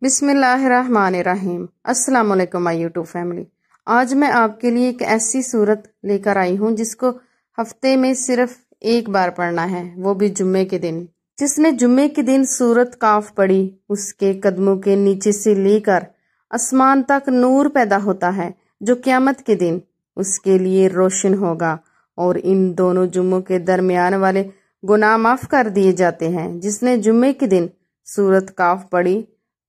बिस्मिल्लाहिर्रहमानिर्रहीम। अस्सलाम वालेकुम माय यूट्यूब फैमिली। आज मैं आपके लिए एक ऐसी सूरत लेकर आई हूँ जिसको हफ्ते में सिर्फ एक बार पढ़ना है, वो भी जुम्मे के दिन। जिसने जुम्मे के दिन सूरत काफ पढ़ी उसके कदमों के नीचे से लेकर आसमान तक नूर पैदा होता है जो क़यामत के दिन उसके लिए रोशन होगा और इन दोनों जुम्मों के दरमियान वाले गुनाह माफ कर दिए जाते हैं। जिसने जुम्मे के दिन सूरत काफ पढ़ी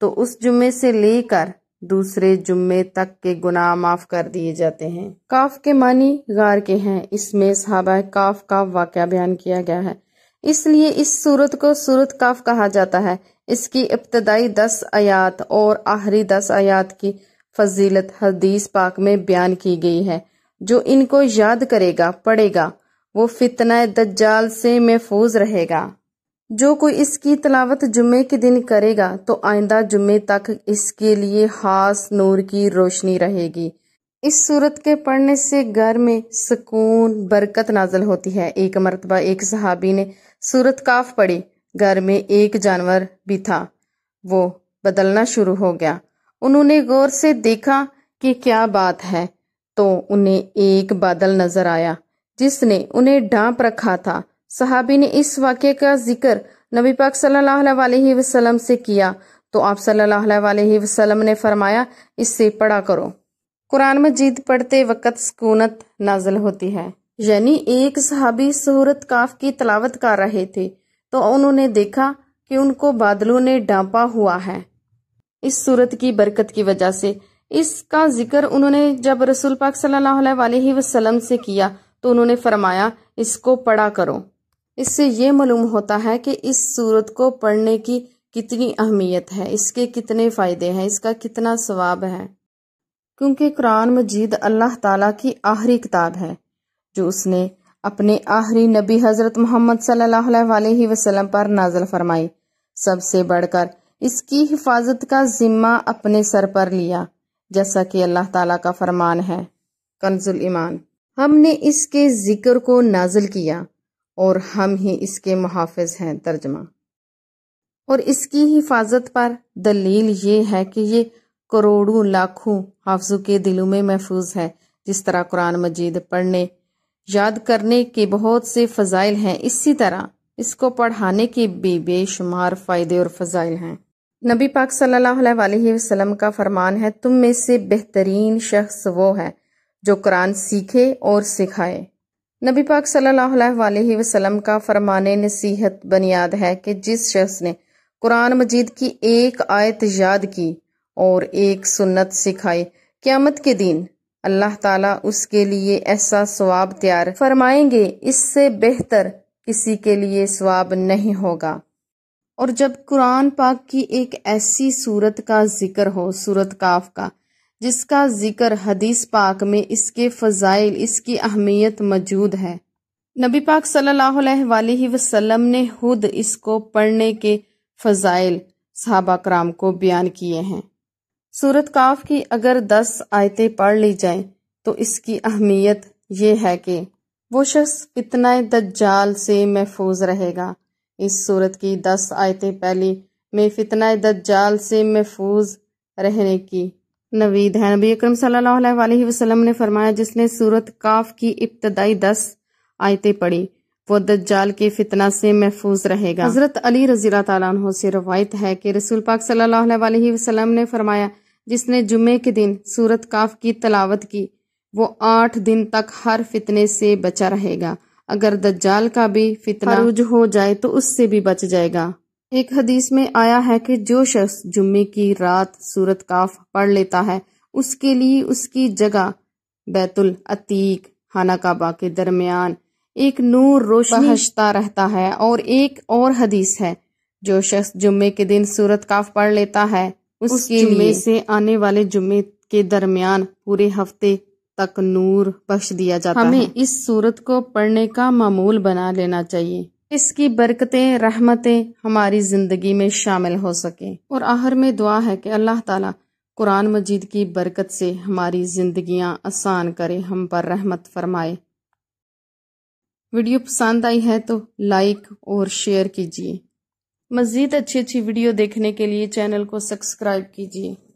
तो उस जुम्मे से लेकर दूसरे जुम्मे तक के गुनाह माफ कर दिए जाते हैं। काफ के मानी गार के हैं। इसमें सहाबा काफ का वाक़या बयान किया गया है, इसलिए इस सूरत को सूरत काफ कहा जाता है। इसकी इब्तदाई 10 आयात और आखिरी 10 आयात की फजीलत हदीस पाक में बयान की गई है। जो इनको याद करेगा पढ़ेगा वो फितना दज्जाल से महफूज रहेगा। जो कोई इसकी तिलावत जुम्मे के दिन करेगा तो आइंदा जुम्मे तक इसके लिए खास नूर की रोशनी रहेगी। इस सूरत के पढ़ने से घर में सुकून बरकत नाजल होती है। एक मरतबा एक सहाबी ने सूरत काफ पढ़ी, घर में एक जानवर भी था, वो बदलना शुरू हो गया। उन्होंने गौर से देखा कि क्या बात है, तो उन्हें एक बादल नजर आया जिसने उन्हें ढांप रखा था। सहाबी ने इस वाक़े का जिक्र नबी पाक सल्लल्लाहु अलैहि वसल्लम से किया तो आप सल्लल्लाहु अलैहि वसल्लम ने फरमाया, इससे पढ़ा करो। कुरान मजीद पढ़ते वक्त सुकूनत नाज़िल होती है। यानी एक सहाबी सूरत काफ की तिलावत कर रहे थे तो उन्होंने देखा कि उनको बादलों ने ढांपा हुआ है। इस सूरत की बरकत की वजह से इसका जिक्र उन्होंने जब रसूल पाक सल्लल्लाहु अलैहि वसल्लम से किया तो उन्होंने फरमाया, इसको पढ़ा करो। इससे ये मालूम होता है कि इस सूरत को पढ़ने की कितनी अहमियत है, इसके कितने फ़ायदे हैं, इसका कितना सवाब है। क्योंकि कुरान मजीद अल्लाह ताला की आखिरी किताब है जो उसने अपने आखिरी नबी हज़रत मोहम्मद सल्लल्लाहु अलैहि वसल्लम पर नाज़िल फरमाई। सबसे बढ़कर इसकी हिफाजत का जिम्मा अपने सर पर लिया, जैसा कि अल्लाह ताला का फरमान है कंजुल ईमान, हमने इसके जिक्र को नाज़िल किया और हम ही इसके मुहाफ़िज़ हैं। तर्जमा। और इसकी हिफाजत पर दलील ये है कि ये करोड़ों लाखों हाफ़िज़ों के दिलों में महफूज है। जिस तरह कुरान मजीद पढ़ने याद करने के बहुत से फ़ज़ाइल हैं, इसी तरह इसको पढ़ाने के भी बेशुमार फ़ायदे और फ़ज़ाइल हैं। नबी पाक सल्लल्लाहु अलैहि वसल्लम का फरमान है, तुम में से बेहतरीन शख्स वो है जो कुरान सीखे और सिखाए। नबी पाक सल्लल्लाहु अलैहि वसल्लम का फरमाने नसीहत बुनियाद है कि जिस शख्स ने कुरान मजीद की एक आयत याद की और एक सुन्नत सिखाई, क़यामत के दिन अल्लाह ताला उसके लिए ऐसा सवाब तैयार फरमाएंगे, इससे बेहतर किसी के लिए सवाब नहीं होगा। और जब कुरान पाक की एक ऐसी सूरत का जिक्र हो, सूरत काफ का, जिसका जिक्र हदीस पाक में इसके फजाइल इसकी अहमियत मौजूद है, नबी पाक सल्लल्लाहु अलैहि वसल्लम ने खुद इसको पढ़ने के फजाइल सहाबा कराम को बयान किए हैं। सूरत काफ की अगर 10 आयतें पढ़ ली जाएं तो इसकी अहमियत ये है कि वो शख्स फितना दज्जाल से महफूज रहेगा। इस सूरत की 10 आयतें पहली में फितना दज्जाल से महफूज रहने की नवीद है। नबी अकरम सल्लल्लाहु अलैहि वसल्लम ने फरमाया, जिसने सूरत काफ की इब्तदाई 10 आयतें पढ़ी वो दज्जाल के फितना से महफूज रहेगा। हजरत अली रज़ी अल्लाह ताला अन्हु से रवायत है कि रसूल पाक सल्लल्लाहु अलैहि वसल्लम ने फरमाया, जिसने जुम्मे के दिन सूरत काफ की तिलावत की वो 8 दिन तक हर फितने से बचा रहेगा। अगर दज्जाल का भी फितना अरूज हो जाए तो उससे भी बच जाएगा। एक हदीस में आया है कि जो शख्स जुम्मे की रात सूरत काफ पढ़ लेता है उसके लिए उसकी जगह बैतुल अतीक खाना काबा के दरमियान एक नूर रोशनी बहशता रहता है। और एक और हदीस है, जो शख्स जुम्मे के दिन सूरत काफ पढ़ लेता है उसके जुम्मे से आने वाले जुम्मे के दरमियान पूरे हफ्ते तक नूर बख्श दिया जाता है। हमें इस सूरत को पढ़ने का मामूल बना लेना चाहिए, इसकी बरकतें रहमतें हमारी जिंदगी में शामिल हो सके। और आखिर में दुआ है कि अल्लाह ताला कुरान मजीद की बरकत से हमारी जिंदगियां आसान करे, हम पर रहमत फरमाए। वीडियो पसंद आई है तो लाइक और शेयर कीजिए। مزید اچھی ویڈیو دیکھنے کے لیے چینل کو سبسکرائب کیجیے۔